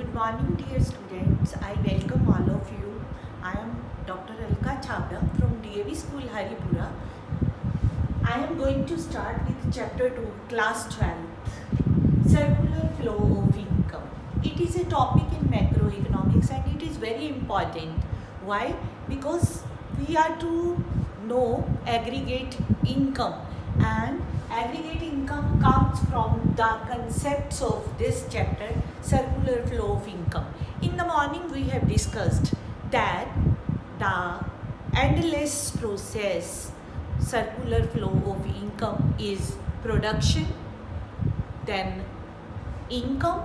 Good morning, dear students. I welcome all of you. I am Dr. Alka Chavda from DAV School, Haripura. I am going to start with Chapter 2, Class 12, Circular Flow of Income. It is a topic in macroeconomics and it is very important. Why? Because we are to know aggregate income, and aggregate income comes from the concepts of this chapter, circular flow of income. In the morning we have discussed that the endless process circular flow of income is production, then income,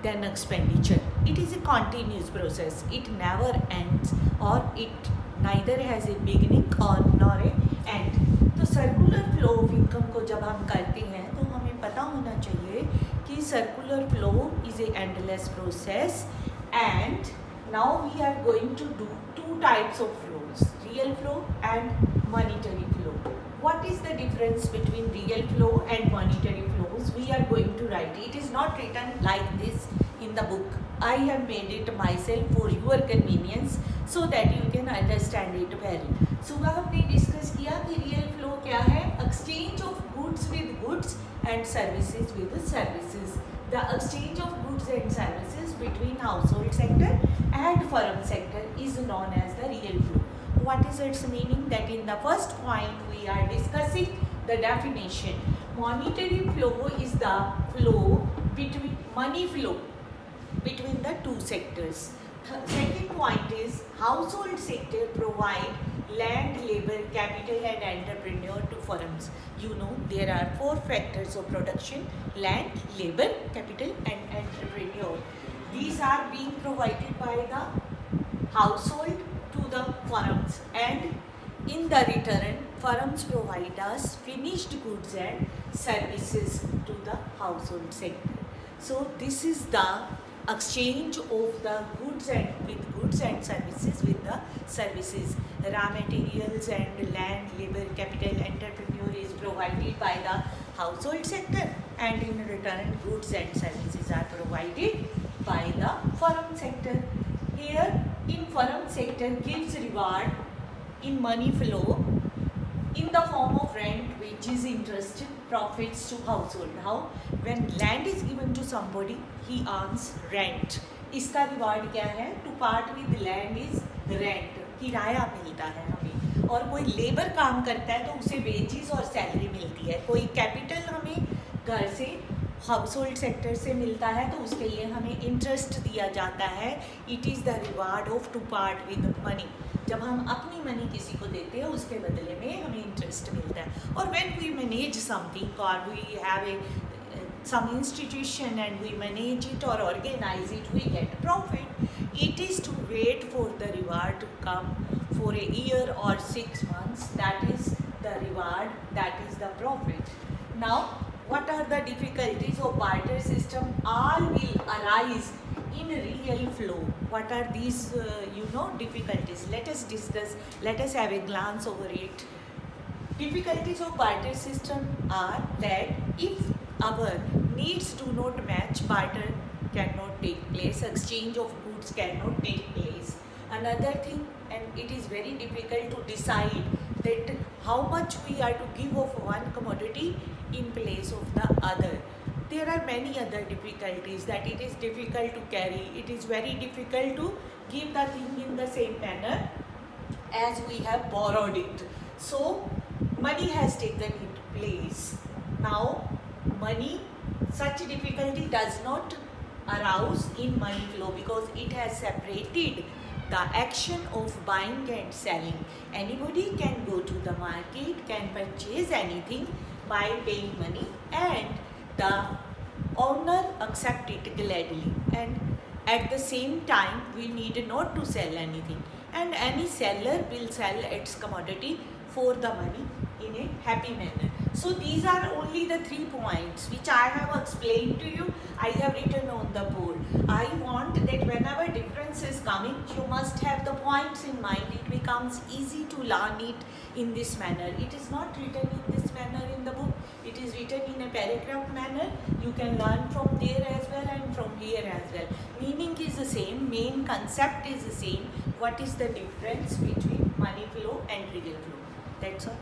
then expenditure. It is a continuous process. It never ends, or it neither has a beginning or nor a end. तो circular flow of income को जब हम करते हैं तो हमें पता होना चाहिए कि circular flow is a endless process. And now we are going to do two types of flows, real flow and monetary flow. What is the difference between real flow and monetary flows? We are going to write. It is not written like this in the book. I have made it myself for your convenience so that you can understand it well. सुबह हमने discuss किया कि real flow क्या है. Exchange of goods with goods and services with services. The exchange of goods and services between household sector and firm sector is known as the real flow. What is its meaning? That in the first point we are discussing the definition. Monetary flow is the flow between money flow between the two sectors. Second point is household sector provide land, labor, capital and entrepreneur to firms. You know there are four factors of production: land, labor, capital and entrepreneur. These are being provided by the household to the firms, and in the return firms provide us finished goods and services to the household sector. So this is the exchange of the goods and with goods and services with the services. Raw materials and land, labor, capital, entrepreneur is provided by the household sector, and in return goods and services are provided by the firm sector. Here in firm sector gives reward in money flow in the form of rent, wages, interest, profits to household. How? When land is given to somebody, he earns rent. इसका reward क्या है? To part with land is rent. किराया मिलता है हमें. और कोई labour काम करता है तो उसे वेजेस और सैलरी मिलती है. कोई कैपिटल हमें घर से हाउसहोल्ड सेक्टर से मिलता है तो उसके लिए हमें इंटरेस्ट दिया जाता है. It is the reward of to part with money. जब हम अपनी मनी किसी को देते हैं उसके बदले में हमें इंटरेस्ट मिलता है. और व्हेन वी मैनेज समथिंग और we have a some institution and we manage it or organize it, we get profit. It is to wait for the reward to come for a year or 6 months. That is the reward, that is the profit. Now what are the difficulties of barter system? All will arise in real flow. What are these difficulties? Let us discuss. Let us have a glance over it. Difficulties of barter system are that if our needs do not match, barter cannot take place, exchange of goods cannot take place. Another thing, and it is very difficult to decide that how much we are to give of one commodity in place of the other. There are many other difficulties, that it is difficult to carry, it is very difficult to give the thing in the same manner as we have borrowed it. So money has taken its place. Now money, such difficulty does not arouse in money flow because it has separated the action of buying and selling. Anybody can go to the market, can purchase anything by paying money, and the owner accept it gladly, and at the same time we need not to sell anything, and any seller will sell its commodity for the money in a happy manner. So these are only the 3 points which I have explained to you. I have written on the board. I want that whenever difference is coming, you must have the points in mind. It becomes easy to learn it in this manner. It is not written in this manner in the book. It is written in a paragraph manner. You can learn from there as well and from here as well. Meaning is the same, main concept is the same. What is the difference between money flow and real flow? That's all.